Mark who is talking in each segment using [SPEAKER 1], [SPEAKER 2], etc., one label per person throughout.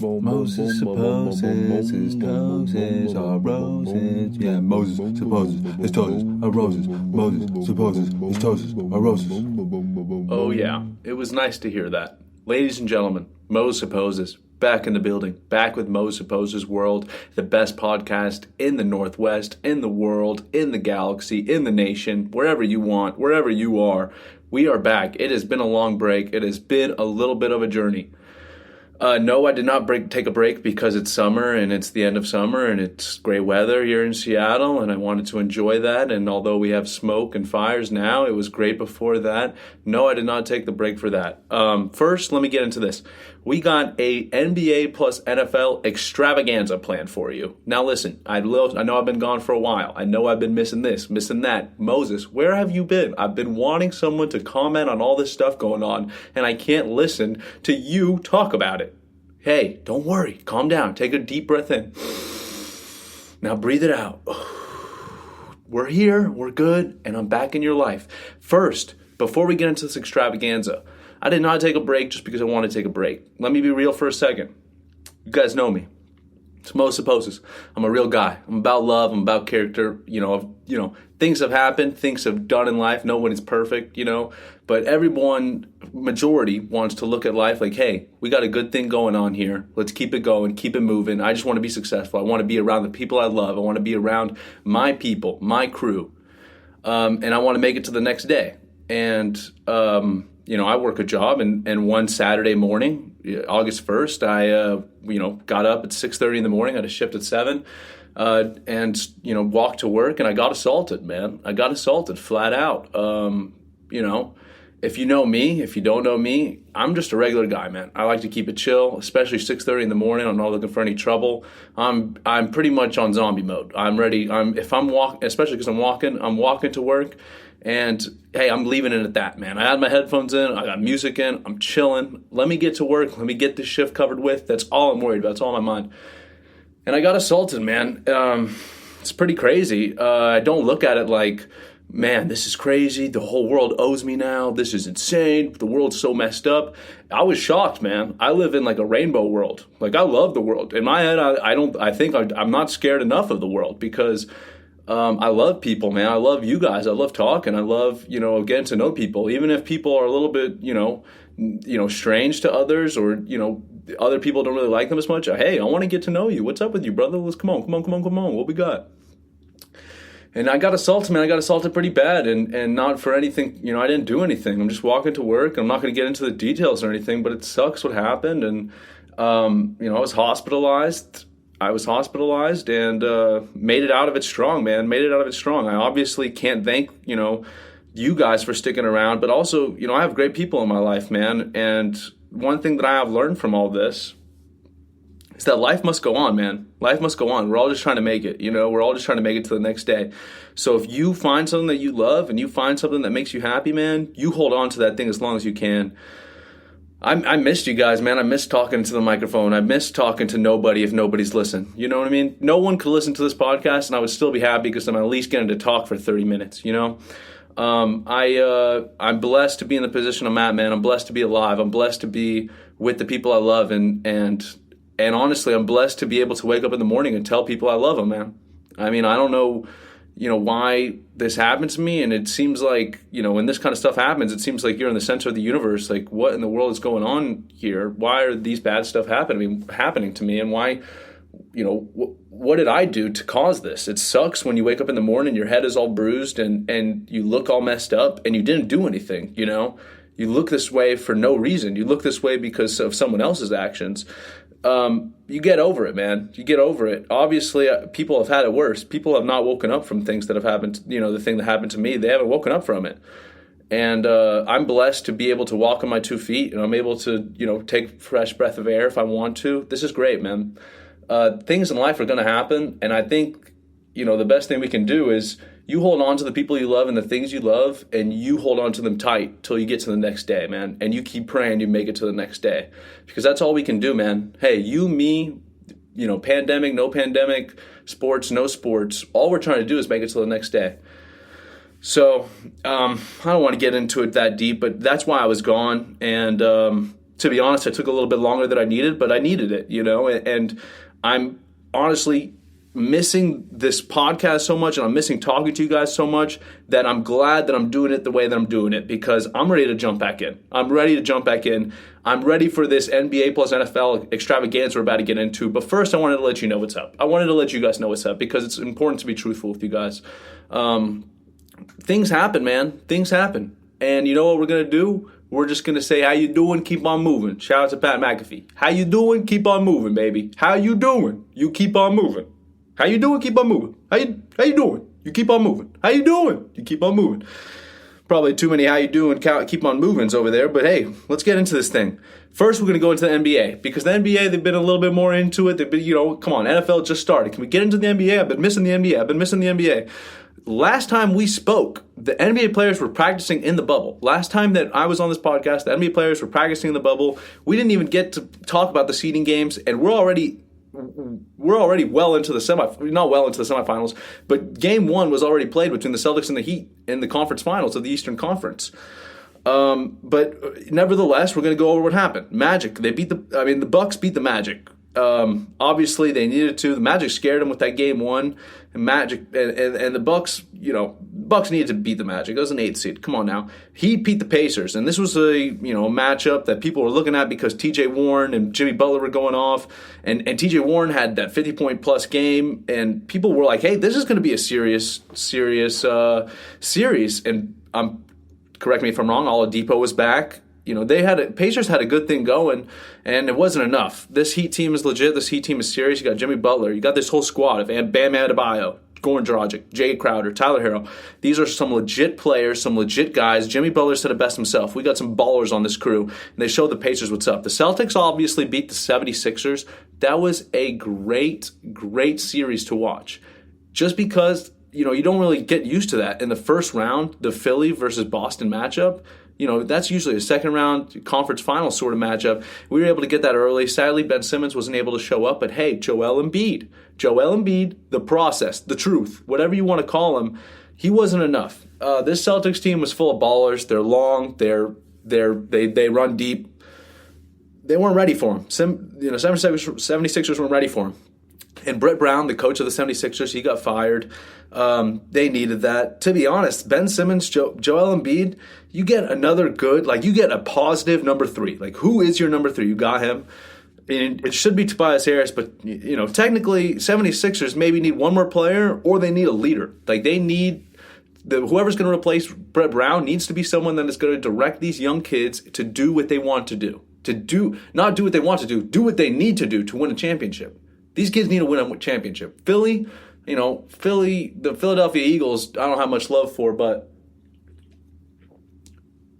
[SPEAKER 1] Moses supposes his toes are roses. Yeah, Moses supposes his toes are roses. Moses supposes his toes are roses.
[SPEAKER 2] Oh yeah, it was nice to hear that. Ladies and gentlemen, Moses Supposes, back in the building, back with Moses Supposes World, the best podcast in the Northwest, in the world, in the galaxy, in the nation, wherever you want, wherever you are. We are back. It has been a long break. It has been a little bit of a journey. No, I did not take a break because it's summer and it's the end of summer and it's great weather here in Seattle and I wanted to enjoy that. And although we have smoke and fires now, it was great before that. No, I did not take the break for that. First, let me get into this. We got a NBA plus NFL extravaganza planned for you. Now listen, I know I've been gone for a while. I know I've been missing this, missing that. Moses, where have you been? I've been wanting someone to comment on all this stuff going on, and I can't listen to you talk about it. Hey, don't worry. Calm down. Take a deep breath in. Now breathe it out. We're here. We're good. And I'm back in your life. First, before we get into this extravaganza, I did not take a break just because I want to take a break. Let me be real for a second. You guys know me. It's Moses Supposes. I'm a real guy. I'm about love. I'm about character. Things have happened. Things have done in life. No one is perfect, But everyone, majority, wants to look at life like, hey, we got a good thing going on here. Let's keep it going. Keep it moving. I just want to be successful. I want to be around the people I love. I want to be around my people, my crew. And I want to make it to the next day. And, I work a job. And one Saturday morning, August 1st, I got up at 6:30 in the morning. I had a shift at 7. And walked to work, and I got assaulted, man. I got assaulted flat out. If you know me, if you don't know me, I'm just a regular guy, man. I like to keep it chill, especially 6:30 in the morning. I'm not looking for any trouble. I'm pretty much on zombie mode. I'm ready. Especially because I'm walking to work, and hey, I'm leaving it at that, man. I had my headphones in, I got music in, I'm chilling. Let me get to work. Let me get this shift covered with. That's all I'm worried about. That's all on my mind. And I got assaulted, man. It's pretty crazy. I don't look at it like, man, this is crazy. The whole world owes me now. This is insane. The world's so messed up. I was shocked, man. I live in like a rainbow world. Like, I love the world. In my head, I'm not scared enough of the world because I love people, man. I love you guys. I love talking. I love, getting to know people. Even if people are a little bit, strange to others or, other people don't really like them as much. Hey, I want to get to know you. What's up with you, brother? Let's come on. What we got? And I got assaulted, man. I got assaulted pretty bad and not for anything. I didn't do anything. I'm just walking to work. I'm not going to get into the details or anything, but it sucks what happened. And, I was hospitalized. And made it out of it strong, man. I obviously can't thank, you guys for sticking around, but also, I have great people in my life, man. And one thing that I have learned from all this is that life must go on, man. Life must go on. We're all just trying to make it, We're all just trying to make it to the next day. So if you find something that you love and you find something that makes you happy, man, you hold on to that thing as long as you can. I missed you guys, man. I missed talking to the microphone. I missed talking to nobody if nobody's listening. You know what I mean? No one could listen to this podcast, and I would still be happy because I'm at least getting to talk for 30 minutes, I'm blessed to be in the position I'm at, man. I'm blessed to be alive. I'm blessed to be with the people I love, and honestly, I'm blessed to be able to wake up in the morning and tell people I love them, man. I mean, I don't know, why this happened to me, and it seems like, when this kind of stuff happens, it seems like you're in the center of the universe. Like, what in the world is going on here? Why are these bad stuff happening to me, and why? What did I do to cause this? It sucks when you wake up in the morning, your head is all bruised and you look all messed up and you didn't do anything, You look this way for no reason. You look this way because of someone else's actions. You get over it, man. You get over it. Obviously, people have had it worse. People have not woken up from things that have happened, the thing that happened to me. They haven't woken up from it. And I'm blessed to be able to walk on my 2 feet, and I'm able to, take fresh breath of air if I want to. This is great, man. Things in life are going to happen, and I think, the best thing we can do is you hold on to the people you love and the things you love, and you hold on to them tight till you get to the next day, man. And you keep praying you make it to the next day, because that's all we can do, man. Hey, you, me, pandemic, no pandemic, sports, no sports. All we're trying to do is make it to the next day. So I don't want to get into it that deep, but that's why I was gone. And To be honest, it took a little bit longer than I needed, but I needed it, and I'm honestly missing this podcast so much, and I'm missing talking to you guys so much, that I'm glad that I'm doing it the way that I'm doing it, because I'm ready to jump back in. I'm ready for this NBA plus NFL extravaganza we're about to get into. But first, I wanted to let you know what's up. I wanted to let you guys know what's up, because it's important to be truthful with you guys. Things happen, man. Things happen. And you know what we're going to do? We're just going to say, how you doing? Keep on moving. Shout out to Pat McAfee. How you doing? Keep on moving, baby. How you doing? You keep on moving. How you doing? Keep on moving. How you doing? You keep on moving. How you doing? You keep on moving. Probably too many how you doing, keep on movings over there. But hey, let's get into this thing. First, we're going to go into the NBA, because the NBA, they've been a little bit more into it. They've been, come on, NFL just started. Can we get into the NBA? I've been missing the NBA. Last time we spoke, the NBA players were practicing in the bubble. Last time that I was on this podcast, the NBA players were practicing in the bubble. We didn't even get to talk about the seeding games, and we're already well into the semifinals, but game one was already played between the Celtics and the Heat in the conference finals of the Eastern Conference. But nevertheless, we're going to go over what happened. The Bucks beat the Magic. Obviously they needed to. The Magic scared them with that game one, and the Bucks, Bucks needed to beat the Magic. It was an 8th seed. Come on now. Heat beat the Pacers, and this was a matchup that people were looking at because T.J. Warren and Jimmy Butler were going off, and T.J. Warren had that 50-point plus game, and people were like, hey, this is going to be a serious series. And correct me if I'm wrong, Oladipo was back. Pacers had a good thing going, and it wasn't enough. This Heat team is legit. This Heat team is serious. You got Jimmy Butler. You got this whole squad of Bam Adebayo, Goran Dragic, Jay Crowder, Tyler Herro. These are some legit players, some legit guys. Jimmy Butler said it best himself. We got some ballers on this crew, and they showed the Pacers what's up. The Celtics obviously beat the 76ers. That was a great, great series to watch. Just because, you don't really get used to that. In the first round, the Philly versus Boston matchup, that's usually a second round conference final sort of matchup. We were able to get that early. Sadly, Ben Simmons wasn't able to show up, but hey, Joel Embiid, the process, the truth, whatever you want to call him, he wasn't enough. This Celtics team was full of ballers. They're long. They run deep. They weren't ready for him. 76ers weren't ready for him. And Brett Brown, the coach of the 76ers, he got fired. They needed that. To be honest, Ben Simmons, Joel Embiid, you get another good, you get a positive number 3. Who is your number 3? You got him. And it should be Tobias Harris, but, technically 76ers maybe need one more player, or they need a leader. They need whoever's going to replace Brett Brown needs to be someone that is going to direct these young kids to do what they want to do. Not do what they want to do what they need to do to win a championship. These kids need to win a championship. Philly, the Philadelphia Eagles, I don't have much love for, but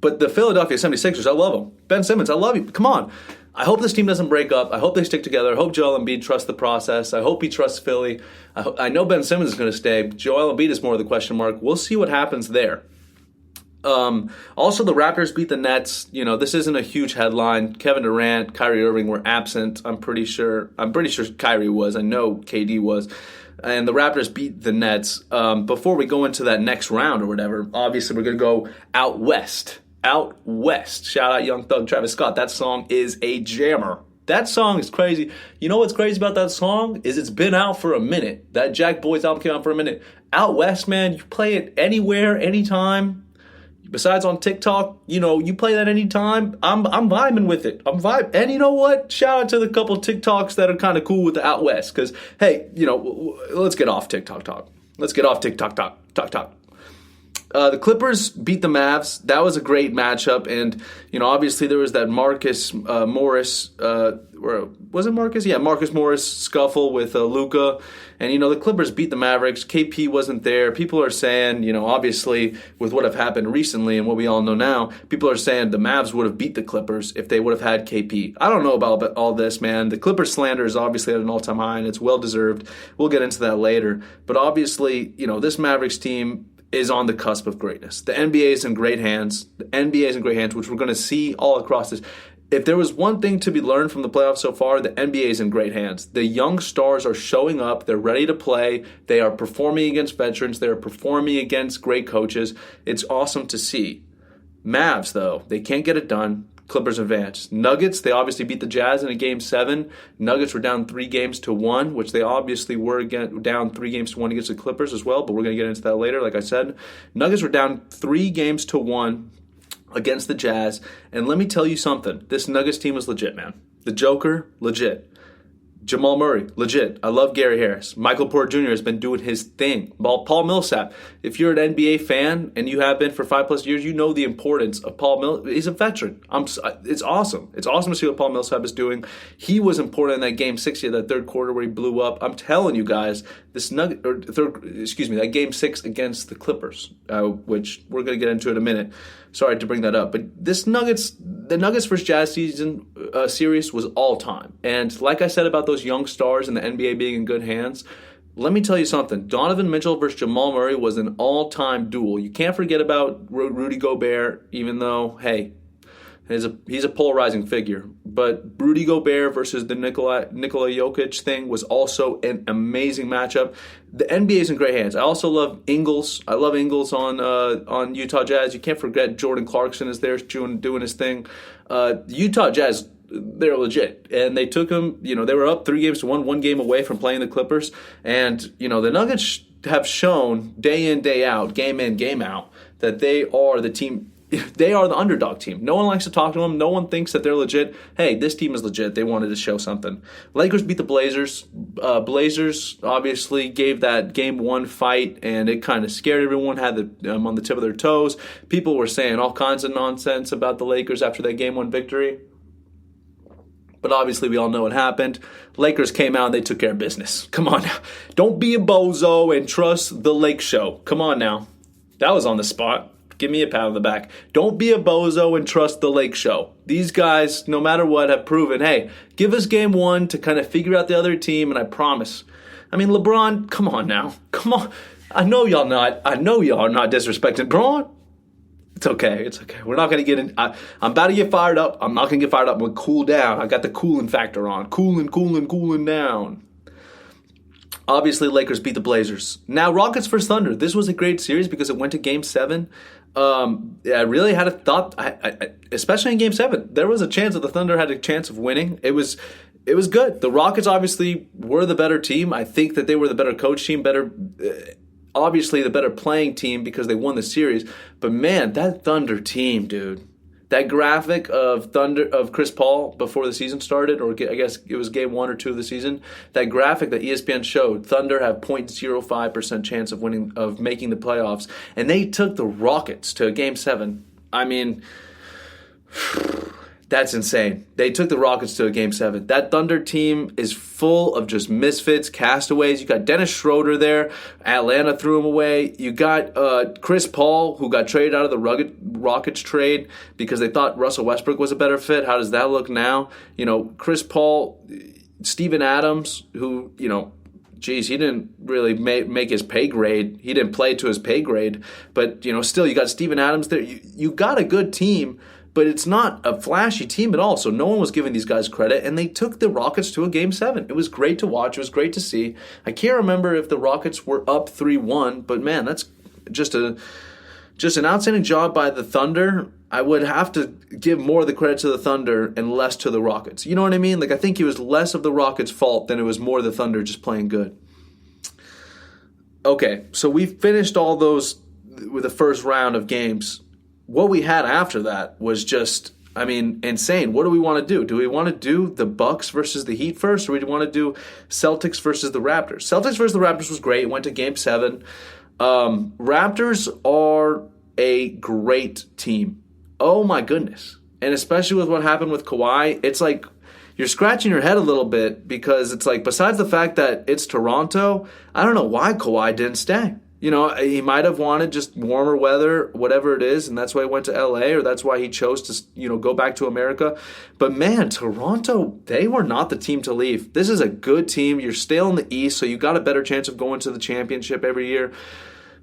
[SPEAKER 2] the Philadelphia 76ers, I love them. Ben Simmons, I love you. Come on. I hope this team doesn't break up. I hope they stick together. I hope Joel Embiid trusts the process. I hope he trusts Philly. I know Ben Simmons is going to stay. Joel Embiid is more of the question mark. We'll see what happens there. Also, the Raptors beat the Nets. This isn't a huge headline. Kevin Durant, Kyrie Irving were absent. I'm pretty sure Kyrie was. I know KD was. And the Raptors beat the Nets. Before we go into that next round or whatever, obviously we're going to go out west. Out west. Shout out Young Thug, Travis Scott. That song is a jammer. That song is crazy. You know what's crazy about that song is it's been out for a minute. That Jack Boys album came out for a minute. Out west, man, you play it anywhere, anytime. Besides on TikTok, you play that anytime. I'm vibing with it. And you know what? Shout out to the couple TikToks that are kind of cool with the out west. Because, hey, let's get off TikTok talk. Talk. The Clippers beat the Mavs. That was a great matchup. And, obviously there was that Marcus Morris, was it Marcus? Yeah, Marcus Morris scuffle with Luka. And, the Clippers beat the Mavericks. KP wasn't there. People are saying, obviously with what have happened recently and what we all know now, people are saying the Mavs would have beat the Clippers if they would have had KP. I don't know about all this, man. The Clippers slander is obviously at an all-time high, and it's well-deserved. We'll get into that later. But obviously, this Mavericks team is on the cusp of greatness. The NBA is in great hands. Which we're going to see all across this. If there was one thing to be learned from the playoffs so far, the NBA is in great hands. The young stars are showing up. They're ready to play. They are performing against veterans. They are performing against great coaches. It's awesome to see. Mavs, though, they can't get it done. Clippers advance. Nuggets, they obviously beat the Jazz in a Game 7. Nuggets were down 3-1, which they obviously were down 3-1 against the Clippers as well, but we're going to get into that later, like I said. Nuggets were down 3-1 against the Jazz, and let me tell you something. This Nuggets team was legit, man. The Joker, legit. Jamal Murray, legit. I love Gary Harris. Michael Porter Jr. has been doing his thing. Paul Millsap, if you're an NBA fan and you have been for 5+ years, you know the importance of Paul Millsap. He's a veteran. It's awesome. It's awesome to see what Paul Millsap is doing. He was important in that Game 6 of that third quarter where he blew up. I'm telling you guys, that Game 6 against the Clippers, which we're going to get into in a minute. Sorry to bring that up, but the Nuggets versus Jazz series was all time. And like I said about those young stars in the NBA being in good hands, let me tell you something. Donovan Mitchell versus Jamal Murray was an all-time duel. You can't forget about Rudy Gobert, even though, hey, he's a polarizing figure. But Rudy Gobert versus the Nikola Jokic thing was also an amazing matchup. The NBA is in great hands. I also love Ingles. I love Ingles on Utah Jazz. You can't forget Jordan Clarkson is there doing his thing. Utah Jazz, they're legit. And they took him, they were up 3-1, one game away from playing the Clippers. And, the Nuggets have shown day in, day out, game in, game out, that they are the team. They are the underdog team. No one likes to talk to them. No one thinks that they're legit. Hey, this team is legit. They wanted to show something. Lakers beat the Blazers. Blazers obviously gave that Game 1 fight, and it kind of scared everyone, had them on the tip of their toes. People were saying all kinds of nonsense about the Lakers after that Game 1 victory. But obviously we all know what happened. Lakers came out and they took care of business. Come on now. Don't be a bozo and trust the Lake Show. Come on now. That was on the spot. Give me a pat on the back. Don't be a bozo and trust the Lake Show. These guys, no matter what, have proven, hey, give us Game 1 to kind of figure out the other team, and I promise. I mean, LeBron, come on now. Come on. I know y'all are not disrespecting LeBron. It's okay. We're not going to get in. I'm about to get fired up. I'm not going to get fired up. I'm going to cool down. I got the cooling factor on. Cooling down. Obviously, Lakers beat the Blazers. Now, Rockets versus Thunder. This was a great series because it went to Game 7. I really had a thought, especially in Game 7, there was a chance that the Thunder had a chance of winning. It was good. The Rockets obviously were the better team. I think that they were the better coach team, obviously the better playing team because they won the series. But man, that Thunder team, dude. That graphic of Chris Paul before the season started, or I guess it was Game 1 or 2 of the season, that graphic that ESPN showed, Thunder have 0.05% chance of making the playoffs, and they took the Rockets to Game 7. I mean, that's insane. They took the Rockets to a Game 7. That Thunder team is full of just misfits, castaways. You got Dennis Schroeder there. Atlanta threw him away. You got Chris Paul, who got traded out of the Rockets trade because they thought Russell Westbrook was a better fit. How does that look now? Chris Paul, Steven Adams, who, he didn't really make his pay grade. He didn't play to his pay grade. But, still, you got Steven Adams there. You got a good team. But it's not a flashy team at all, so no one was giving these guys credit, and they took the Rockets to a Game 7. It was great to watch. It was great to see. I can't remember if the Rockets were up 3-1, but man, that's just an outstanding job by the Thunder. I would have to give more of the credit to the Thunder and less to the Rockets. You know what I mean? I think it was less of the Rockets' fault than it was more the Thunder just playing good. Okay, so we finished all those with the first round of games. What we had after that was just, insane. What do we want to do? Do we want to do the Bucks versus the Heat first, or do we want to do Celtics versus the Raptors? Celtics versus the Raptors was great. It went to Game 7. Raptors are a great team. Oh, my goodness. And especially with what happened with Kawhi, it's like you're scratching your head a little bit because it's like, besides the fact that it's Toronto, I don't know why Kawhi didn't stay. He might have wanted just warmer weather, whatever it is, and that's why he went to LA, or that's why he chose to, go back to America. But man, Toronto, they were not the team to leave. This is a good team. You're still in the East, so you got a better chance of going to the championship every year.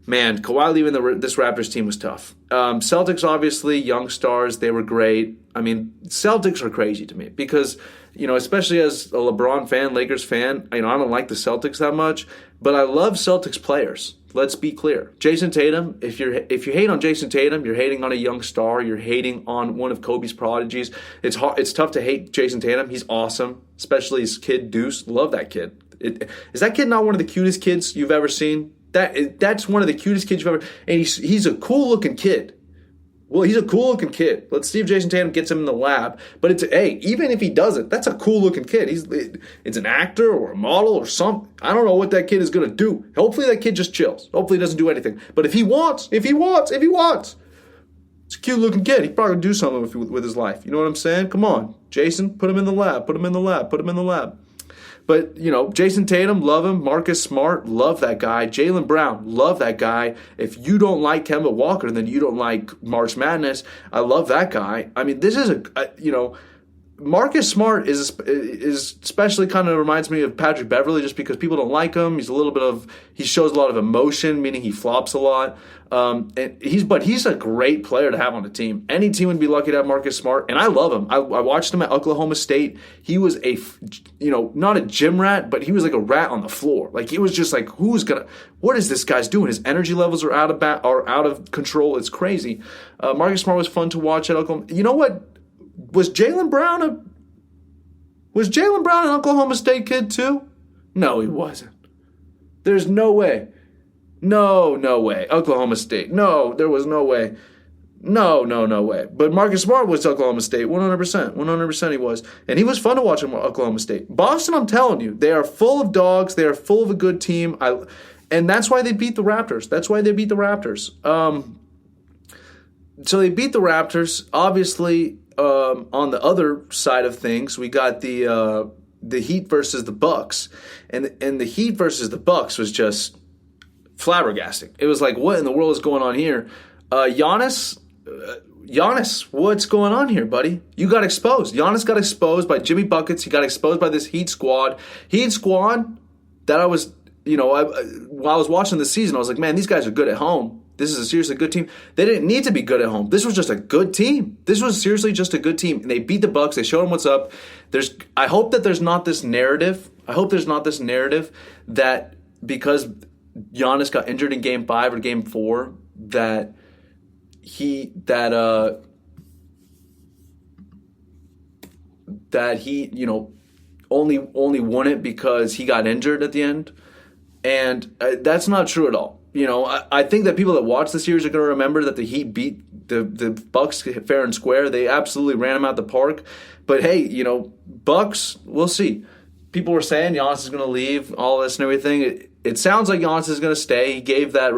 [SPEAKER 2] man, Kawhi leaving this Raptors team was tough. Celtics, obviously, young stars, they were great. I mean, Celtics are crazy to me because, especially as a LeBron fan, Lakers fan, I don't like the Celtics that much, but I love Celtics players. Let's be clear. Jason Tatum, if you hate on Jason Tatum, you're hating on a young star, you're hating on one of Kobe's prodigies. It's tough to hate Jason Tatum. He's awesome, especially his kid Deuce. Love that kid. Is that kid not one of the cutest kids you've ever seen? That's one of the cutest kids you've ever. And he's a cool looking kid. Well, he's a cool looking kid. Let's see if Jason Tatum gets him in the lab. But even if he doesn't, that's a cool looking kid. It's an actor or a model or something. I don't know what that kid is gonna do. Hopefully that kid just chills. Hopefully he doesn't do anything. But if he wants, it's a cute looking kid. He's probably gonna do something with his life. You know what I'm saying? Come on, Jason, put him in the lab. But, Jason Tatum, love him. Marcus Smart, love that guy. Jaylen Brown, love that guy. If you don't like Kemba Walker, then you don't like March Madness. I love that guy. I mean, this is Marcus Smart is especially kind of reminds me of Patrick Beverley just because people don't like him. He shows a lot of emotion, meaning he flops a lot. But he's a great player to have on the team. Any team would be lucky to have Marcus Smart, and I love him. I watched him at Oklahoma State. He was not a gym rat, but he was like a rat on the floor. Like he was just like, what is this guy's doing? His energy levels are out of control. It's crazy. Marcus Smart was fun to watch at Oklahoma. You know what? Was Jaylen Brown an Oklahoma State kid too? No, he wasn't. There's no way. No way. Oklahoma State. No, there was no way. No way. But Marcus Smart was Oklahoma State, 100%. 100% he was. And he was fun to watch at Oklahoma State. Boston, I'm telling you, they are full of dogs. They are full of a good team. And that's why they beat the Raptors. So they beat the Raptors. Obviously, on the other side of things, we got the Heat versus the Bucks, and the Heat versus the Bucks was just flabbergasting. It was like, what in the world is going on here? Giannis, what's going on here, buddy? You got exposed. Giannis got exposed by Jimmy Buckets. He got exposed by this Heat squad. That I was, while I was watching the season, I was like, man, these guys are good at home. This is a seriously good team. They didn't need to be good at home. This was just a good team. This was seriously just a good team. And they beat the Bucks. They showed them what's up. I hope that there's not this narrative. That because Giannis got injured in Game 5 or Game 4, that he only won it because he got injured at the end. And that's not true at all. I think that people that watch the series are going to remember that the Heat beat the Bucks fair and square. They absolutely ran them out the park. But hey, Bucks, we'll see. People were saying Giannis is going to leave, all this and everything. It sounds like Giannis is going to stay. He gave that,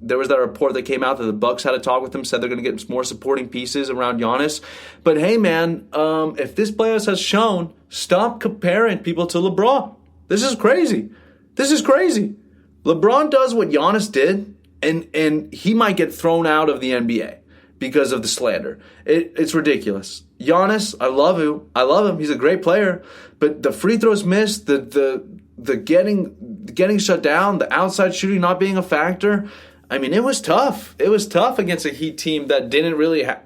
[SPEAKER 2] there was that report that came out that the Bucks had a talk with him, said they're going to get more supporting pieces around Giannis. But hey, man, if this playoffs has shown, stop comparing people to LeBron. This is crazy. LeBron does what Giannis did, and he might get thrown out of the NBA because of the slander. It's ridiculous. Giannis, I love him. He's a great player, but the free throws missed, the getting shut down, the outside shooting not being a factor. I mean, it was tough. It was tough against a Heat team that didn't really have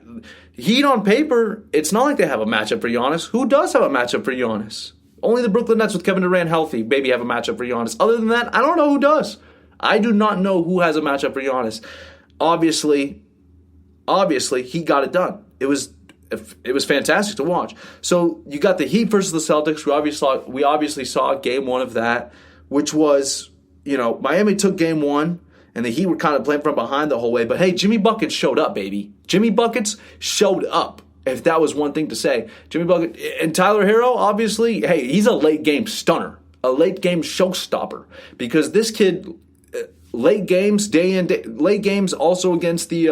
[SPEAKER 2] Heat on paper. It's not like they have a matchup for Giannis. Who does have a matchup for Giannis? Only the Brooklyn Nets with Kevin Durant healthy maybe have a matchup for Giannis. Other than that, I don't know who does. I do not know who has a matchup for Giannis. Obviously, he got it done. It was fantastic to watch. So you got the Heat versus the Celtics. We obviously saw Game 1 of that, which was, Miami took Game 1, and the Heat were kind of playing from behind the whole way. But hey, Jimmy Buckets showed up, baby. Jimmy Buckets showed up. If that was one thing to say. Jimmy Bucket and Tyler Hero, obviously, hey, he's a late game stunner, a late game showstopper. Because this kid, late games, late games also against the,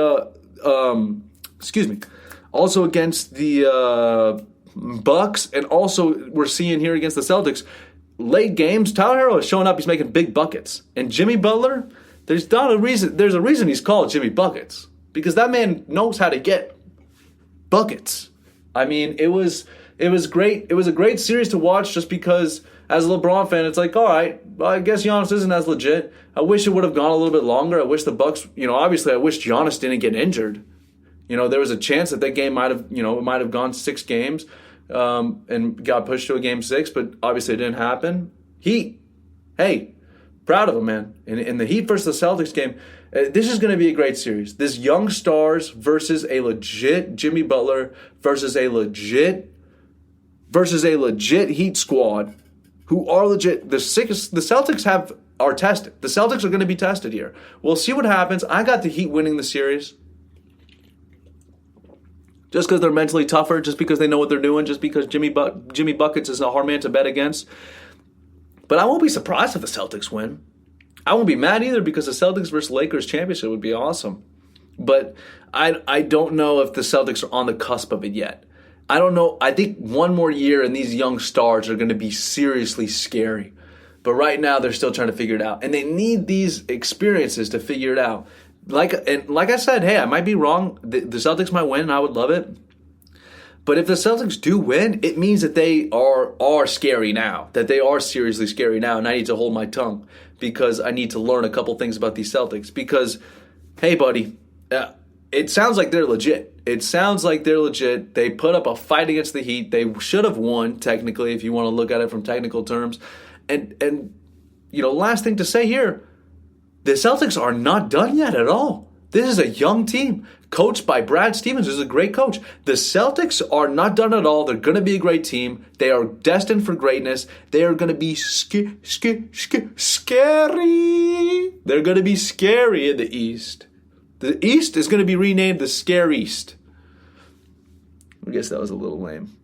[SPEAKER 2] Bucks, and also we're seeing here against the Celtics, late games, Tyler Hero is showing up, he's making big buckets. And Jimmy Butler, there's a reason he's called Jimmy Buckets. Because that man knows how to get buckets. I mean, it was It was great. It was a great series to watch just because, as a LeBron fan, it's like, all right, well, I guess Giannis isn't as legit. I wish it would have gone a little bit longer. I wish the Bucks, obviously I wish Giannis didn't get injured. There was a chance that game might have, it might have gone 6 games and got pushed to a game 6, but obviously it didn't happen. Heat, hey, proud of him, man. In the Heat versus the Celtics game, this is going to be a great series. This young stars versus a legit Jimmy Butler versus a legit Heat squad who are legit. The Celtics are tested. The Celtics are going to be tested here. We'll see what happens. I got the Heat winning the series. Just because they're mentally tougher, just because they know what they're doing, just because Jimmy Buckets is a hard man to bet against. But I won't be surprised if the Celtics win. I won't be mad either because the Celtics versus Lakers championship would be awesome. But I don't know if the Celtics are on the cusp of it yet. I don't know. I think one more year and these young stars are going to be seriously scary. But right now they're still trying to figure it out. And they need these experiences to figure it out. Like I said, hey, I might be wrong. The Celtics might win and I would love it. But if the Celtics do win, it means that they are scary now, that they are seriously scary now, and I need to hold my tongue because I need to learn a couple things about these Celtics. Because, hey, buddy, it sounds like they're legit. It sounds like they're legit. They put up a fight against the Heat. They should have won, technically, if you want to look at it from technical terms. And last thing to say here, the Celtics are not done yet at all. This is a young team, coached by Brad Stevens, who's a great coach. The Celtics are not done at all. They're going to be a great team. They are destined for greatness. They are going to be scary. They're going to be scary in the East. The East is going to be renamed the Scare East. I guess that was a little lame.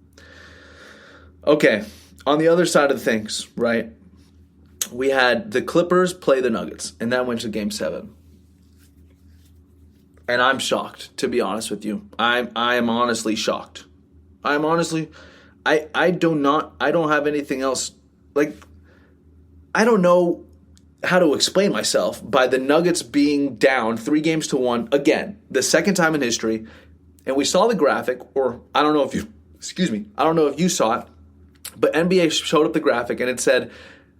[SPEAKER 2] Okay, on the other side of things, right, we had the Clippers play the Nuggets, and that went to Game 7. And I'm shocked, to be honest with you. I am honestly shocked. I don't have anything else. I don't know how to explain myself by the Nuggets being down 3-1 again, the second time in history. And we saw the graphic, or I don't know if you saw it, but NBA showed up the graphic and it said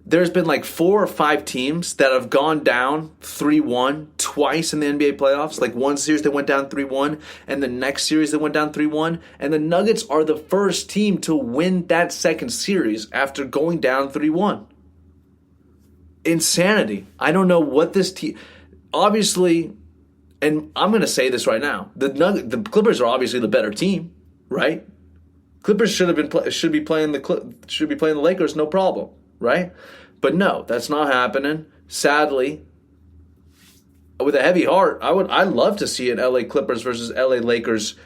[SPEAKER 2] there's been 4 or 5 teams that have gone down 3-1 twice in the NBA playoffs. One series they went down 3-1, and the next series they went down 3-1. And the Nuggets are the first team to win that second series after going down 3-1. Insanity. I don't know what this team... Obviously, and I'm going to say this right now, the Clippers are obviously the better team, right? Clippers should be playing the Lakers, no problem. Right? But no, that's not happening. Sadly, with a heavy heart, I'd love to see an LA Clippers versus LA Lakers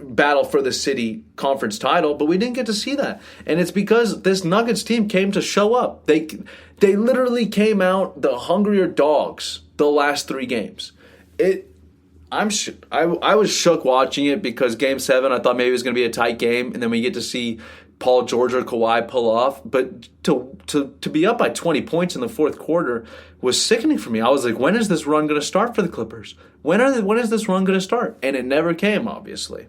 [SPEAKER 2] battle for the city conference title, but we didn't get to see that. And it's because this Nuggets team came to show up. They literally came out the hungrier dogs the last 3 games. I was shook watching it because Game 7, I thought maybe it was going to be a tight game, and then we get to see Paul George or Kawhi pull off. But to be up by 20 points in the fourth quarter was sickening for me. I was like, when is this run going to start for the Clippers? When is this run going to start? And it never came, obviously.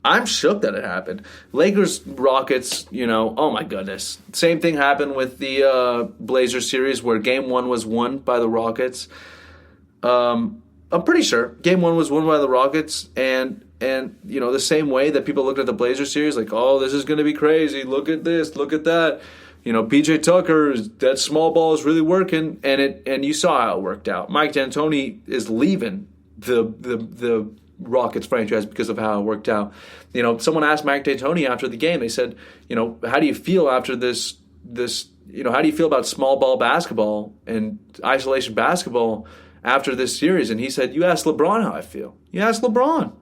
[SPEAKER 2] I'm shook that it happened. Lakers, Rockets, oh my goodness. Same thing happened with the Blazers series where Game 1 was won by the Rockets. I'm pretty sure Game 1 was won by the Rockets, and the same way that people looked at the Blazers series, oh, this is going to be crazy. Look at this, look at that. PJ Tucker, that small ball is really working, and you saw how it worked out. Mike D'Antoni is leaving the Rockets franchise because of how it worked out. Someone asked Mike D'Antoni after the game. They said, how do you feel after this? How do you feel about small ball basketball and isolation basketball after this series? And he said, you ask LeBron how I feel. You ask LeBron.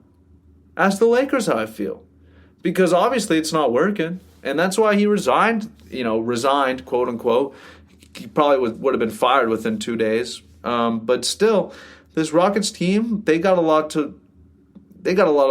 [SPEAKER 2] Ask the Lakers how I feel. Because obviously it's not working. And that's why he resigned, quote unquote. He probably would have been fired within 2 days. But still, this Rockets team, they got a lot of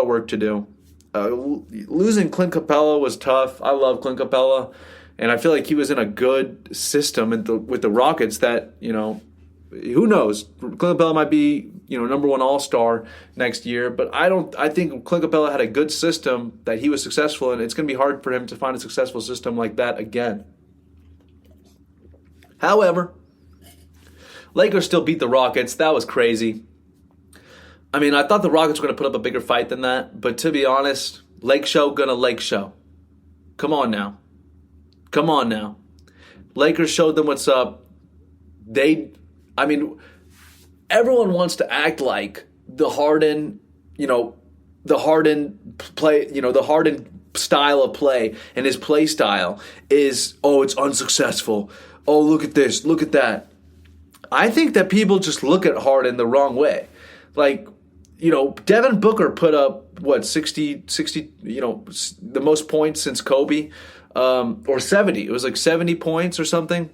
[SPEAKER 2] work to do. Losing Clint Capella was tough. I love Clint Capella. And I feel like he was in a good system with the Rockets that, who knows? Clint Capella might be, number one all-star next year. But I think Clint Capella had a good system that he was successful in. It's going to be hard for him to find a successful system like that again. However, Lakers still beat the Rockets. That was crazy. I mean, I thought the Rockets were going to put up a bigger fight than that. But to be honest, Lake Show gonna Lake Show. Come on now. Lakers showed them what's up. Everyone wants to act like the Harden play, the Harden style of play and his play style is, it's unsuccessful. Oh, look at this, look at that. I think that people just look at Harden the wrong way. Like, Devin Booker put up, 60, the most points since Kobe, or 70. It was like 70 points or something.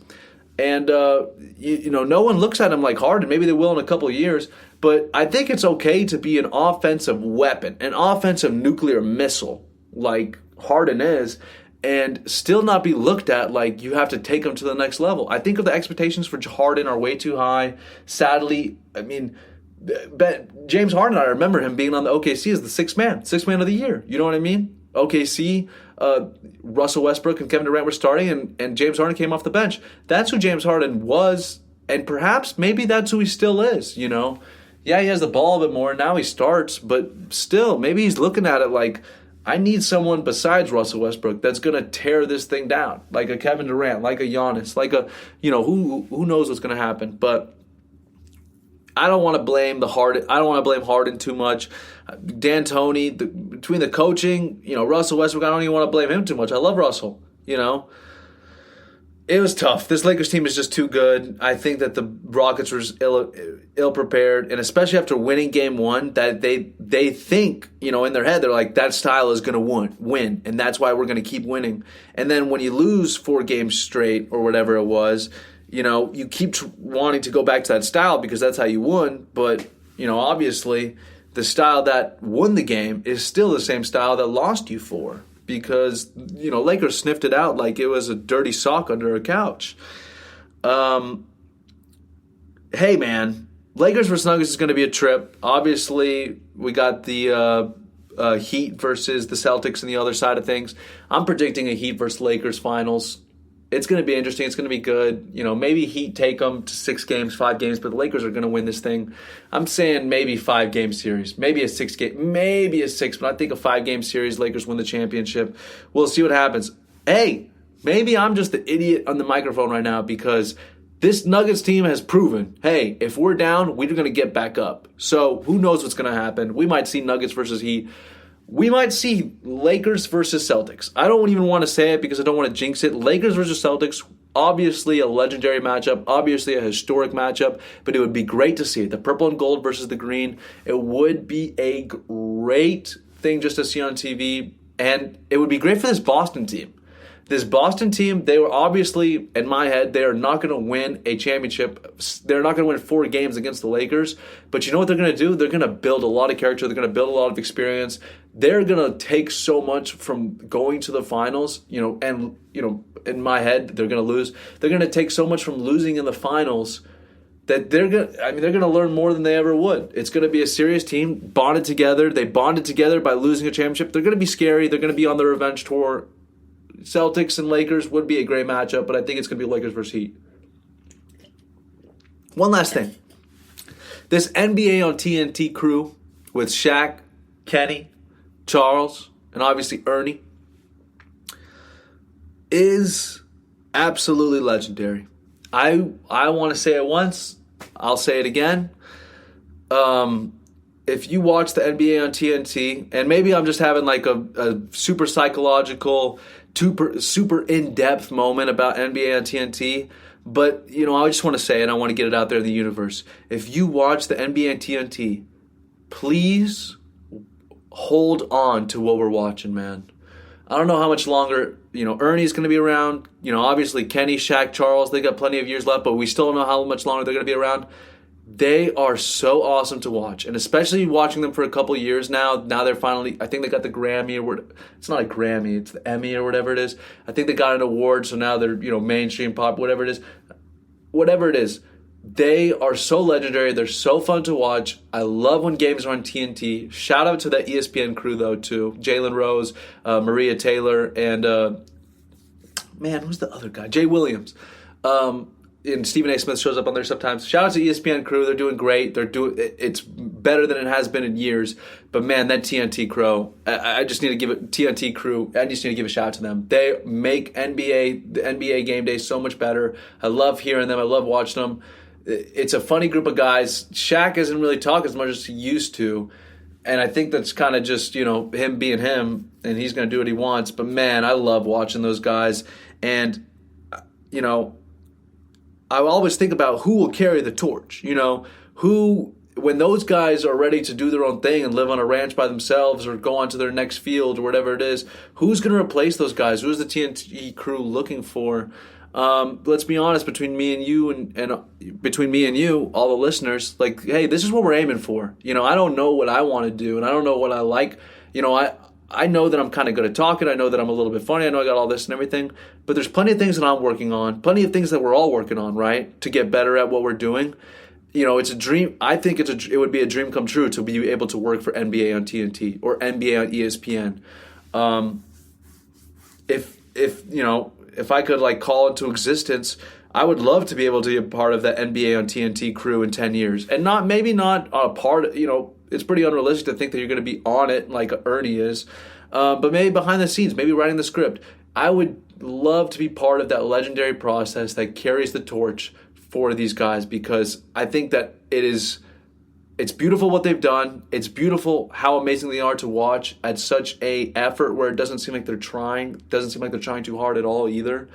[SPEAKER 2] And, no one looks at him like Harden. Maybe they will in a couple of years. But I think it's okay to be an offensive weapon, an offensive nuclear missile like Harden is, and still not be looked at like you have to take him to the next level. I think if the expectations for Harden are way too high, sadly, James Harden, I remember him being on the OKC as the sixth man of the year. You know what I mean? OKC, Russell Westbrook and Kevin Durant were starting, and James Harden came off the bench. That's who James Harden was, and perhaps maybe that's who he still is, Yeah, he has the ball a bit more, now he starts, but still, maybe he's looking at it like, I need someone besides Russell Westbrook that's going to tear this thing down, like a Kevin Durant, like a Giannis, like a, who knows what's going to happen. But I don't want to blame Harden too much. D'Antoni, between the coaching, Russell Westbrook, I don't even want to blame him too much. I love Russell, It was tough. This Lakers team is just too good. I think that the Rockets were ill prepared, and especially after winning game one, that they think, in their head, they're like, that style is going to win, and that's why we're going to keep winning. And then when you lose 4 games straight or whatever it was, you keep wanting to go back to that style because that's how you won. But, obviously, the style that won the game is still the same style that lost you 4. Because, Lakers sniffed it out like it was a dirty sock under a couch. Hey, man, Lakers versus Nuggets is going to be a trip. Obviously, we got the Heat versus the Celtics and the other side of things. I'm predicting a Heat versus Lakers finals. It's going to be interesting. It's going to be good. Maybe Heat take them to 6 games, 5 games, but the Lakers are going to win this thing. I'm saying maybe 5-game series, maybe a 6 game, maybe a 6, but I think a 5-game series, Lakers win the championship. We'll see what happens. Hey, maybe I'm just the idiot on the microphone right now because this Nuggets team has proven, hey, if we're down, we're going to get back up. So who knows what's going to happen? We might see Nuggets versus Heat. We might see Lakers versus Celtics. I don't even want to say it because I don't want to jinx it. Lakers versus Celtics, obviously a legendary matchup, obviously a historic matchup, but it would be great to see it. The purple and gold versus the green. It would be a great thing just to see on TV, and it would be great for this Boston team. This Boston team, they were obviously, in my head, they are not going to win a championship. They're not going to win 4 games against the Lakers. But you know what they're going to do? They're going to build a lot of character. They're going to build a lot of experience. They're going to take so much from going to the finals, and, in my head, they're going to lose. They're going to take so much from losing in the finals that they're going to learn more than they ever would. It's going to be a serious team, bonded together. They bonded together by losing a championship. They're going to be scary. They're going to be on the revenge tour. Celtics and Lakers would be a great matchup, but I think it's going to be Lakers versus Heat. One last thing. This NBA on TNT crew with Shaq, Kenny, Charles, and obviously Ernie is absolutely legendary. I want to say it once. I'll say it again. If you watch the NBA on TNT, and maybe I'm just having like a super psychological, super in-depth moment about NBA on TNT, but, I just want to say it. I want to get it out there in the universe. If you watch the NBA on TNT, please hold on to what we're watching, man. I don't know how much longer, Ernie's going to be around. Obviously Kenny, Shaq, Charles, they got plenty of years left, but we still don't know how much longer they're going to be around. They are so awesome to watch, and especially watching them for a couple years now. Now they're finally, I think they got the Grammy or it's not a Grammy, it's the Emmy or whatever it is. I think they got an award, so now they're mainstream pop, whatever it is. Whatever it is, They are so legendary. They're so fun to watch. I love when games are on TNT. Shout out to the ESPN crew, though, too. Jalen Rose, Maria Taylor, and, who's the other guy? Jay Williams. And Stephen A. Smith shows up on there sometimes. Shout out to ESPN crew. They're doing great. It's better than it has been in years. But, man, that TNT crew, I just need to give it, TNT crew, I just need to give a shout out to them. They make the NBA game day so much better. I love hearing them. I love watching them. It's a funny group of guys. Shaq doesn't really talk as much as he used to. And I think that's kind of just, him being him, and he's going to do what he wants. But, man, I love watching those guys. And, I always think about who will carry the torch, when those guys are ready to do their own thing and live on a ranch by themselves or go on to their next field or whatever it is, who's going to replace those guys? Who's the TNT crew looking for? Let's be honest, between me and you and between me and you, all the listeners, like, hey, this is what we're aiming for. I don't know what I want to do, and I don't know what I like. I know that I'm kind of good at talking. I know that I'm a little bit funny. I know I got all this and everything. But there's plenty of things that I'm working on, plenty of things that we're all working on, right, to get better at what we're doing. It's a dream. I think it would be a dream come true to be able to work for NBA on TNT or NBA on ESPN. If I could call into existence, I would love to be able to be a part of that NBA on TNT crew in 10 years, and maybe not a part. It's pretty unrealistic to think that you're going to be on it like Ernie is, but maybe behind the scenes, maybe writing the script. I would love to be part of that legendary process that carries the torch for these guys, because I think that it's beautiful what they've done. It's beautiful how amazing they are to watch at such a effort where it doesn't seem like they're trying. It doesn't seem like they're trying too hard at all either.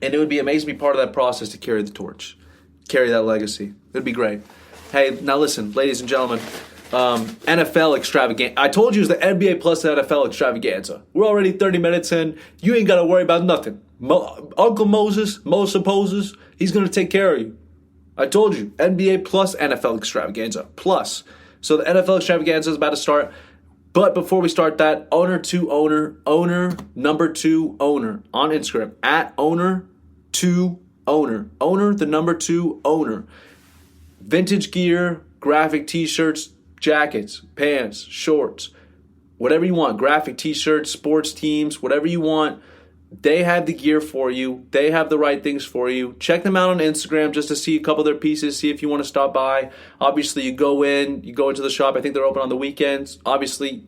[SPEAKER 2] And it would be amazing to be part of that process to carry the torch, carry that legacy. It would be great. Hey, now listen, ladies and gentlemen, NFL Extravaganza. I told you it was the NBA plus NFL Extravaganza. We're already 30 minutes in. You ain't got to worry about nothing. Uncle Moses supposes he's going to take care of you. I told you, NBA plus NFL Extravaganza plus. So the NFL Extravaganza is about to start. But before we start that, owner number 2 owner on Instagram, at owner the number 2 owner. Vintage gear, graphic t-shirts, jackets, pants, shorts, whatever you want, graphic t-shirts, sports teams, whatever you want. They have the gear for you. They have the right things for you. Check them out on Instagram just to see a couple of their pieces, see if you want to stop by. Obviously, you go into the shop. I think they're open on the weekends. Obviously,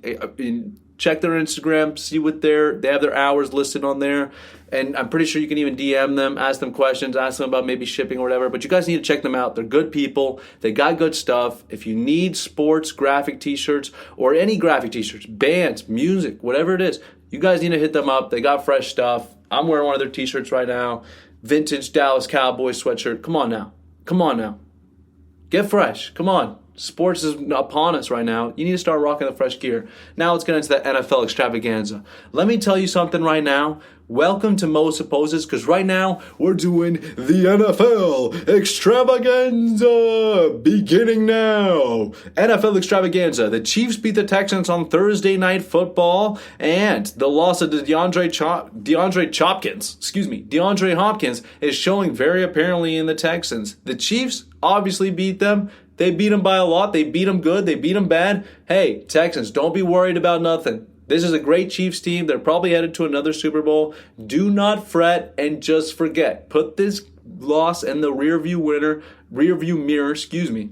[SPEAKER 2] check their Instagram, see what they have their hours listed on there. And I'm pretty sure you can even DM them, ask them questions, ask them about maybe shipping or whatever. But you guys need to check them out. They're good people. They got good stuff. If you need sports graphic t-shirts or any graphic t-shirts, bands, music, whatever it is, you guys need to hit them up. They got fresh stuff. I'm wearing one of their t-shirts right now. Vintage Dallas Cowboys sweatshirt. Come on now. Get fresh. Come on. Sports is upon us right now. You need to start rocking the fresh gear. Now let's get into the NFL Extravaganza. Let me tell you something right now. Welcome to Mo Supposes, because right now we're doing the NFL Extravaganza. Beginning now. NFL Extravaganza. The Chiefs beat the Texans on Thursday Night Football, and the loss of DeAndre Hopkins is showing very apparently in the Texans. The Chiefs obviously beat them. They beat them by a lot. They beat them good. They beat them bad. Hey, Texans, don't be worried about nothing. This is a great Chiefs team. They're probably headed to another Super Bowl. Do not fret and just forget. Put this loss in the rearview mirror,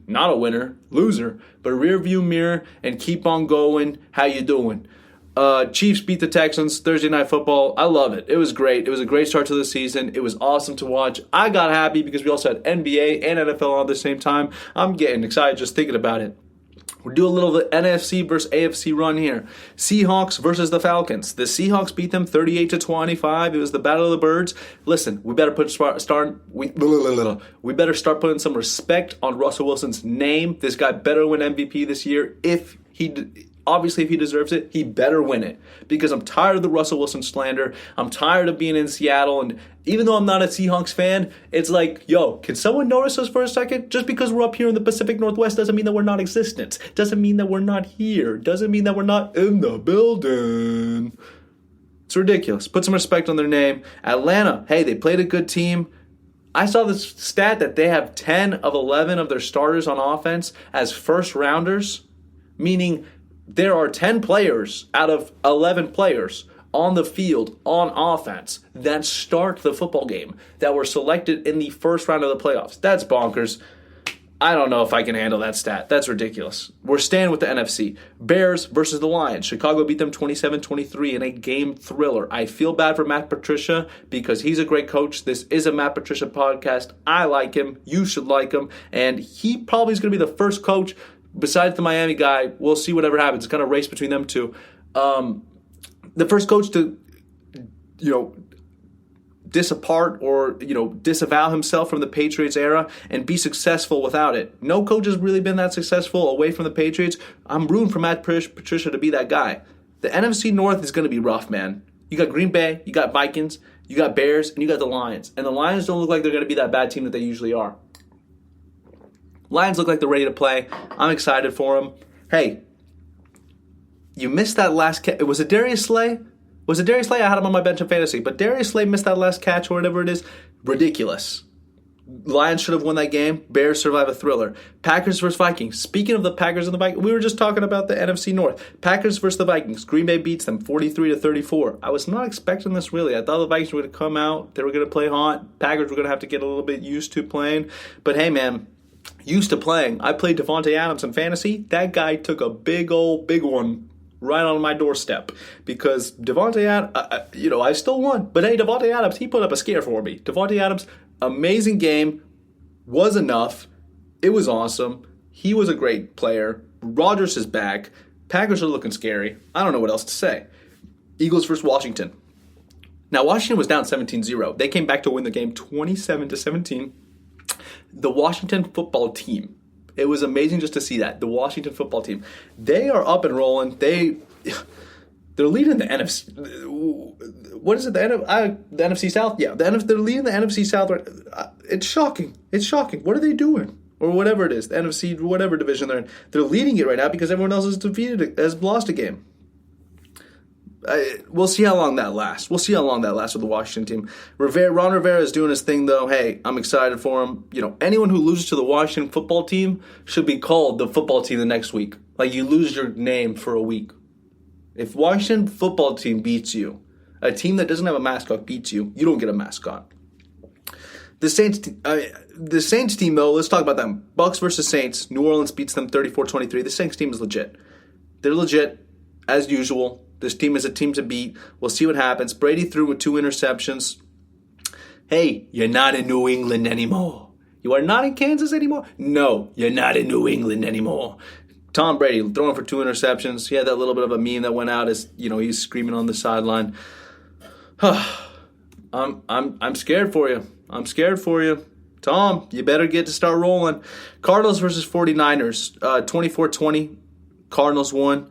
[SPEAKER 2] not a winner, loser, but rearview mirror, and keep on going. How you doing? Chiefs beat the Texans Thursday Night Football. I love it. It was great. It was a great start to the season. It was awesome to watch. I got happy because we also had NBA and NFL on at the same time. I'm getting excited just thinking about it. We'll do a little NFC versus AFC run here. Seahawks versus the Falcons. The Seahawks beat them 38-25. It was the Battle of the Birds. Listen, we better start putting some respect on Russell Wilson's name. This guy better win MVP this year. If he deserves it, he better win it. Because I'm tired of the Russell Wilson slander. I'm tired of being in Seattle. And even though I'm not a Seahawks fan, it's like, yo, can someone notice us for a second? Just because we're up here in the Pacific Northwest doesn't mean that we're not existent. Doesn't mean that we're not here. Doesn't mean that we're not in the building. It's ridiculous. Put some respect on their name. Atlanta, hey, they played a good team. I saw this stat that they have 10 of 11 of their starters on offense as first rounders, meaning there are 10 players out of 11 players on the field on offense that start the football game that were selected in the first round of the playoffs. That's bonkers. I don't know if I can handle that stat. That's ridiculous. We're staying with the NFC. Bears versus the Lions. Chicago beat them 27-23 in a game thriller. I feel bad for Matt Patricia because he's a great coach. This is a Matt Patricia podcast. I like him. You should like him. And he probably is going to be the first coach besides the Miami guy. We'll see whatever happens. It's kind of a race between them two. The first coach to, disapart or, disavow himself from the Patriots era and be successful without it. No coach has really been that successful away from the Patriots. I'm rooting for Matt Patricia to be that guy. The NFC North is going to be rough, man. You got Green Bay, you got Vikings, you got Bears, and you got the Lions. And the Lions don't look like they're going to be that bad team that they usually are. Lions look like they're ready to play. I'm excited for them. Hey, you missed that last catch. Was it Darius Slay? Was it Darius Slay? I had him on my bench in fantasy. But Darius Slay missed that last catch or whatever it is. Ridiculous. Lions should have won that game. Bears survive a thriller. Packers versus Vikings. Speaking of the Packers and the Vikings, we were just talking about the NFC North. Packers versus the Vikings. Green Bay beats them 43-34. I was not expecting this really. I thought the Vikings were going to come out. They were going to play hot. Packers were going to have to get a little bit used to playing. But hey, man, used to playing. I played Devontae Adams in fantasy. That guy took a big one right on my doorstep because Devontae Adams, I still won. But hey, Devontae Adams, he put up a scare for me. Devontae Adams, amazing game, was enough. It was awesome. He was a great player. Rodgers is back. Packers are looking scary. I don't know what else to say. Eagles versus Washington. Now, Washington was down 17-0. They came back to win the game 27-17. The Washington football team. It was amazing just to see that. The Washington football team. They are up and rolling. They're leading the NFC. What is it? The NFC South? Yeah, they're leading the NFC South. It's shocking. It's shocking. What are they doing? Or whatever it is. The NFC, whatever division they're in. They're leading it right now because everyone else has lost a game. We'll see how long that lasts. We'll see how long that lasts with the Washington team. Ron Rivera is doing his thing, though. Hey, I'm excited for him. Anyone who loses to the Washington football team should be called the football team the next week. Like, you lose your name for a week. If Washington football team beats you, a team that doesn't have a mascot beats you, you don't get a mascot. The Saints team, though, let's talk about them. Bucks versus Saints. New Orleans beats them 34-23. The Saints team is legit. They're legit, as usual. This team is a team to beat. We'll see what happens. Brady threw with 2 interceptions. Hey, you're not in New England anymore. You are not in Kansas anymore? No, you're not in New England anymore. Tom Brady throwing for 2 interceptions. He had that little bit of a meme that went out as he's screaming on the sideline. I'm scared for you. I'm scared for you. Tom, you better get to start rolling. Cardinals versus 49ers. 24-20. Cardinals won.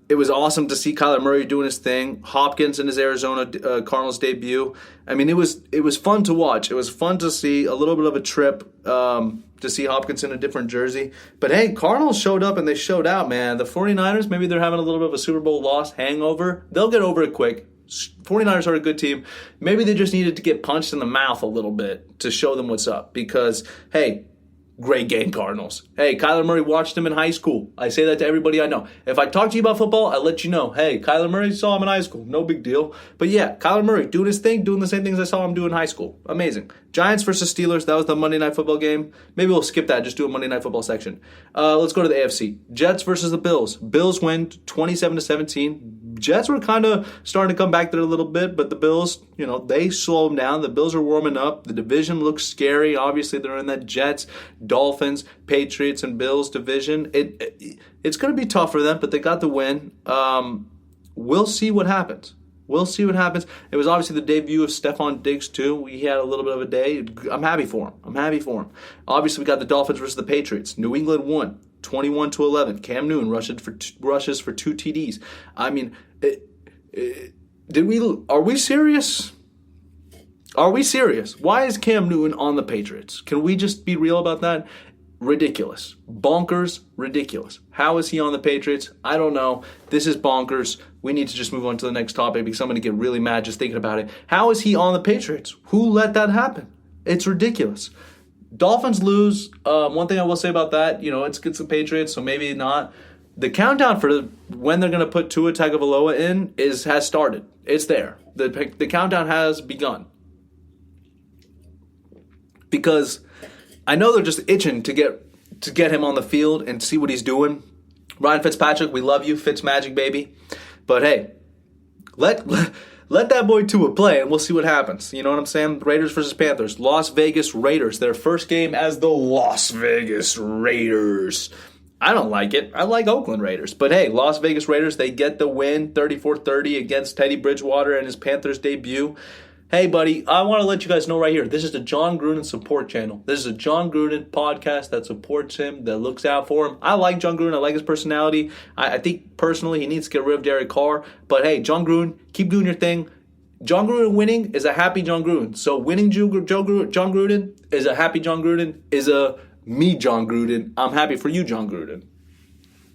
[SPEAKER 2] It was awesome to see Kyler Murray doing his thing. Hopkins in his Arizona Cardinals debut. I mean, it was fun to watch. It was fun to see a little bit of a trip to see Hopkins in a different jersey. But hey, Cardinals showed up and they showed out, man. The 49ers, maybe they're having a little bit of a Super Bowl loss hangover. They'll get over it quick. 49ers are a good team. Maybe they just needed to get punched in the mouth a little bit to show them what's up. Because, hey, great game, Cardinals. Hey, Kyler Murray watched him in high school. I say that to everybody I know. If I talk to you about football, I let you know. Hey, Kyler Murray saw him in high school. No big deal. But yeah, Kyler Murray doing his thing, doing the same things I saw him do in high school. Amazing. Giants versus Steelers. That was the Monday Night Football game. Maybe we'll skip that. Just do a Monday Night Football section. Let's go to the AFC. Jets versus the Bills. Bills win 27-17. Jets were kind of starting to come back there a little bit, but the Bills, they slowed them down. The Bills are warming up. The division looks scary. Obviously, they're in that Jets, Dolphins, Patriots, and Bills division. It's going to be tough for them, but they got the win. We'll see what happens. We'll see what happens. It was obviously the debut of Stephon Diggs, too. He had a little bit of a day. I'm happy for him. Obviously, we got the Dolphins versus the Patriots. New England won 21-11. Cam Newton rushes for 2 TDs. I mean, are we serious? Are we serious? Why is Cam Newton on the Patriots? Can we just be real about that? Ridiculous. Bonkers. Ridiculous. How is he on the Patriots? I don't know. This is bonkers. We need to just move on to the next topic because I'm going to get really mad just thinking about it. How is he on the Patriots? Who let that happen? It's ridiculous. Dolphins lose. One thing I will say about that, it's against the Patriots, so maybe not. The countdown for when they're going to put Tua Tagovailoa in has started. It's there. The countdown has begun. Because I know they're just itching to get him on the field and see what he's doing. Ryan Fitzpatrick, we love you, Fitzmagic baby. But hey, let that boy Tua play and we'll see what happens. You know what I'm saying? Raiders versus Panthers. Las Vegas Raiders. Their first game as the Las Vegas Raiders. I don't like it. I like Oakland Raiders. But hey, Las Vegas Raiders, they get the win 34-30 against Teddy Bridgewater and his Panthers debut. Hey, buddy, I want to let you guys know right here, this is the John Gruden support channel. This is a John Gruden podcast that supports him, that looks out for him. I like John Gruden. I like his personality. I think, personally, he needs to get rid of Derek Carr. But, hey, John Gruden, keep doing your thing. John Gruden winning is a happy John Gruden. So winning John Gruden is a happy John Gruden, is a me John Gruden. I'm happy for you, John Gruden.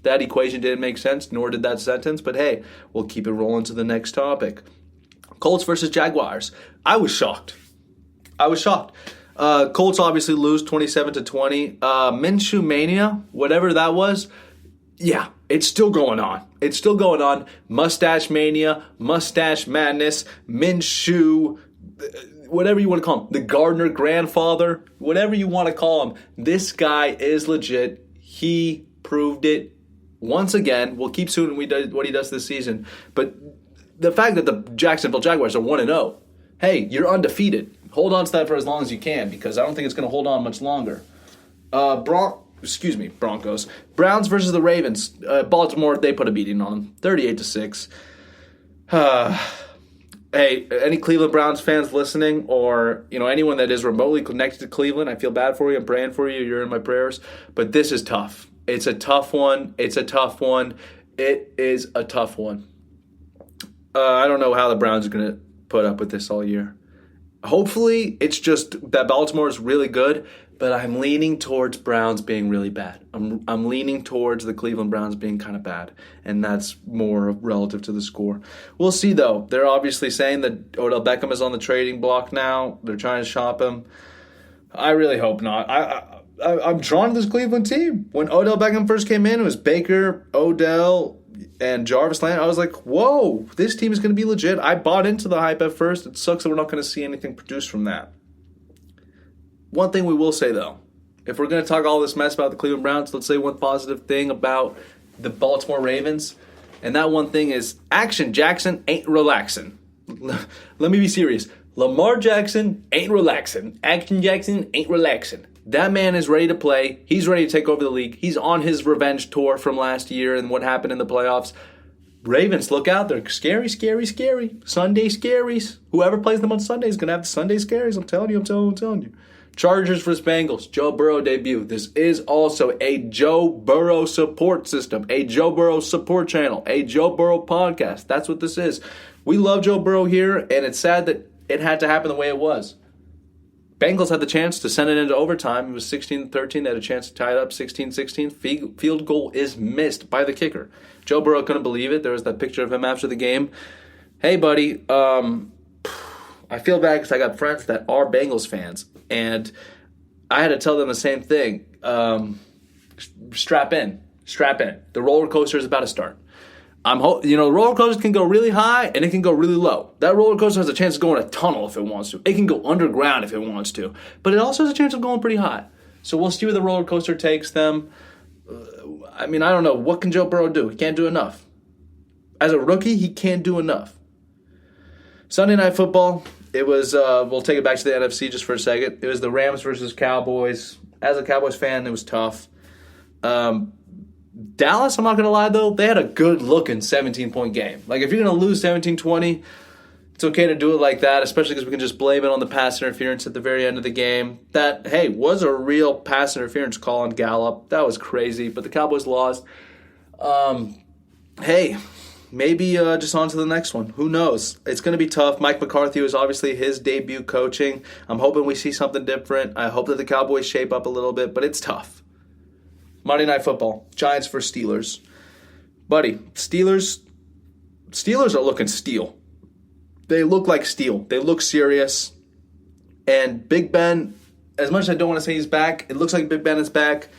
[SPEAKER 2] That equation didn't make sense, nor did that sentence. But, hey, we'll keep it rolling to the next topic. Colts versus Jaguars. I was shocked. Colts obviously lose 27-20. Minshew Mania, whatever that was, yeah, it's still going on. Mustache Mania, Mustache Madness, Minshew, whatever you want to call him. The Gardner grandfather, whatever you want to call him. This guy is legit. He proved it once again. We'll keep seeing what he does this season. But the fact that the Jacksonville Jaguars are 1-0, hey, you're undefeated. Hold on to that for as long as you can because I don't think it's going to hold on much longer. Broncos. Browns versus the Ravens. Baltimore, they put a beating on them, 38-6. Hey, any Cleveland Browns fans listening or, anyone that is remotely connected to Cleveland, I feel bad for you. I'm praying for you. You're in my prayers. But this is tough. It's a tough one. It is a tough one. I don't know how the Browns are going to put up with this all year. Hopefully, it's just that Baltimore is really good, but I'm leaning towards Browns being really bad. I'm leaning towards the Cleveland Browns being kind of bad, and that's more relative to the score. We'll see, though. They're obviously saying that Odell Beckham is on the trading block now. They're trying to shop him. I really hope not. I'm drawn to this Cleveland team. When Odell Beckham first came in, it was Baker, Odell, and Jarvis Landry. I was like, whoa, this team is going to be legit. I bought into the hype at first. It sucks that we're not going to see anything produced from that. One thing we will say, though, if we're going to talk all this mess about the Cleveland Browns, let's say one positive thing about the Baltimore Ravens. And that one thing is Action Jackson ain't relaxing. Let me be serious. Lamar Jackson ain't relaxing. Action Jackson ain't relaxing. That man is ready to play. He's ready to take over the league. He's on his revenge tour from last year and what happened in the playoffs. Ravens, look out. They're scary, scary, scary. Sunday scaries. Whoever plays them on Sunday is going to have the Sunday scaries. I'm telling you. Chargers versus Bengals. Joe Burrow debut. This is also a Joe Burrow support system. A Joe Burrow support channel. A Joe Burrow podcast. That's what this is. We love Joe Burrow here, and it's sad that it had to happen the way it was. Bengals had the chance to send it into overtime. It was 16-13. They had a chance to tie it up 16-16. Field goal is missed by the kicker. Joe Burrow couldn't believe it. There was that picture of him after the game. Hey, buddy, I feel bad because I got friends that are Bengals fans, and I had to tell them the same thing. Strap in. The roller coaster is about to start. The roller coaster can go really high and it can go really low. That roller coaster has a chance of going in a tunnel if it wants to. It can go underground if it wants to. But it also has a chance of going pretty high. So we'll see where the roller coaster takes them. I don't know. What can Joe Burrow do? He can't do enough. As a rookie, he can't do enough. Sunday Night Football, it was, we'll take it back to the NFC just for a second. It was the Rams versus Cowboys. As a Cowboys fan, it was tough. Dallas, I'm not going to lie, though, they had a good-looking 17-point game. Like, if you're going to lose 17-20, it's okay to do it like that, especially because we can just blame it on the pass interference at the very end of the game. That, hey, was a real pass interference call on Gallup. That was crazy, but the Cowboys lost. Hey, maybe just on to the next one. Who knows? It's going to be tough. Mike McCarthy was obviously his debut coaching. I'm hoping we see something different. I hope that the Cowboys shape up a little bit, but it's tough. Monday Night Football, Giants versus Steelers. Buddy, Steelers are looking steel. They look like steel. They look serious. And Big Ben, as much as I don't want to say he's back, it looks like Big Ben is back.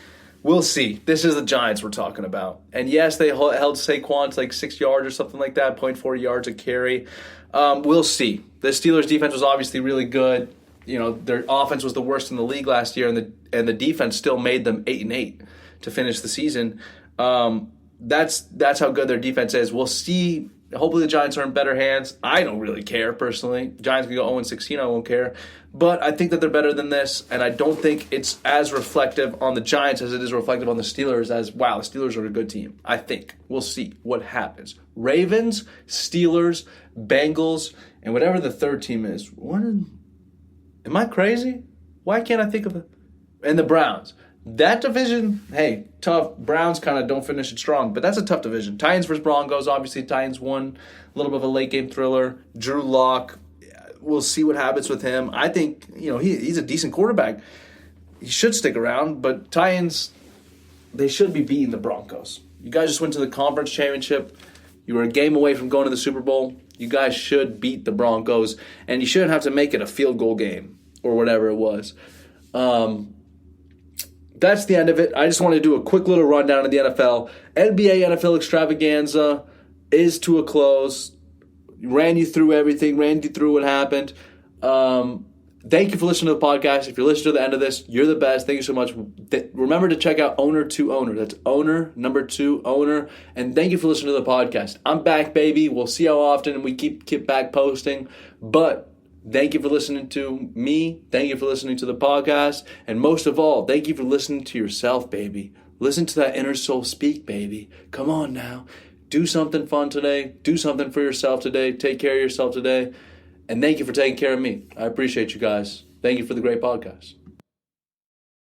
[SPEAKER 2] We'll see. This is the Giants we're talking about. And yes, they held Saquon to like 6 yards or something like that, 0.4 yards a carry. We'll see. The Steelers' defense was obviously really good. Their offense was the worst in the league last year, and the defense still made them 8-8 to finish the season. That's how good their defense is. We'll see. Hopefully the Giants are in better hands. I don't really care, personally. Giants can go 0-16, I won't care. But I think that they're better than this, and I don't think it's as reflective on the Giants as it is reflective on the Steelers as, wow, the Steelers are a good team. I think. We'll see what happens. Ravens, Steelers, Bengals, and whatever the third team is. Am I crazy? Why can't I think of it? And the Browns. That division, hey, tough. Browns kind of don't finish it strong, but that's a tough division. Titans versus Broncos, obviously Titans won. A little bit of a late-game thriller. Drew Lock, we'll see what happens with him. I think, he's a decent quarterback. He should stick around, but Titans, they should be beating the Broncos. You guys just went to the conference championship. You were a game away from going to the Super Bowl. You guys should beat the Broncos, and you shouldn't have to make it a field goal game or whatever it was. That's the end of it. I just want to do a quick little rundown of the NFL. NBA NFL Extravaganza is to a close. Ran you through everything. Ran you through what happened. Thank you for listening to the podcast. If you're listening to the end of this, you're the best. Thank you so much. Remember to check out Owner to Owner. That's Owner, number 2, Owner. And thank you for listening to the podcast. I'm back, baby. We'll see how often we keep back posting. But thank you for listening to me. Thank you for listening to the podcast. And most of all, thank you for listening to yourself, baby. Listen to that inner soul speak, baby. Come on now. Do something fun today. Do something for yourself today. Take care of yourself today. And thank you for taking care of me. I appreciate you guys. Thank you for the great podcast.